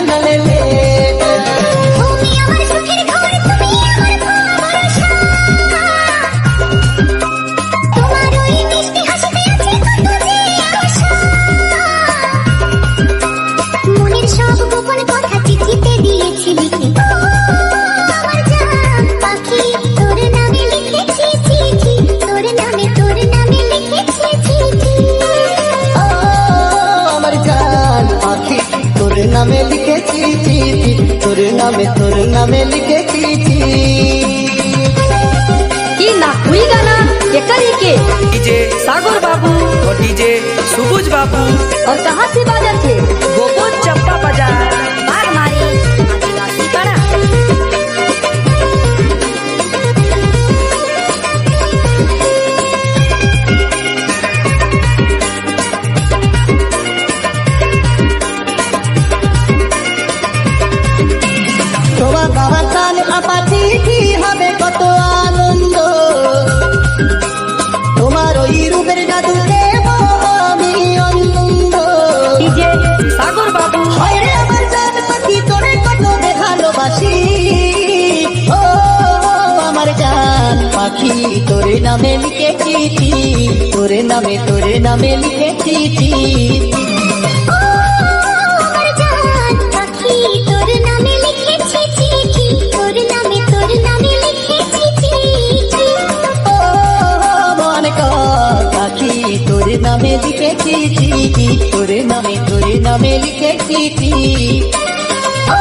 নালে লেট। তুমি আমার সুখের ঘর, তুমি আমার ভরসা, তোমার ওই মিষ্টি হাসিতে আছে কত যে আশা। মনের সব গোপন কথা চিঠিতে দিয়েছি লিখে, ও আমার জান পাখি, তোর নামে লিখেছি চিঠি, তোর নামে লিখেছি চিঠি। ও আমার জান পাখি, তোর নামে লিখেছি চিঠি, তোর নামে লিখেছি চিঠি। কি না हुई गाना ये करी के डीजे सागर बाबू और डीजे सुबुज बाबू और कहाँ से बाजा थे? गोकुल चप्पा बाजार हमारी आदिवासी पाड़ा। তোমার বাবা চান আপা চিঠি হবে কত আনন্দ, তোমার ওই রূপের জাদু দেব আমি আনন্দ। डीजे सागर बाबू হয় রে আমার জান পাখি, তোরে কত ভালোবাসি। ও আমার জান পাখি, তোর নামে লিখেছি চিঠি, তোর নামে লিখেছি চিঠি। ও আমার জান পাখি, তোর নামে লিখেছি চিঠি, তোর নামে লিখেছি চিঠি। ও মন পাখি, তোর নামে লিখেছি চিঠি, তোর নামে লিখেছি চিঠি। ও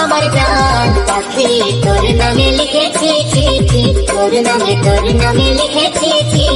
আমার জান পাখি, তোর নামে লিখেছি চিঠি, তোর নামে লিখেছি চিঠি।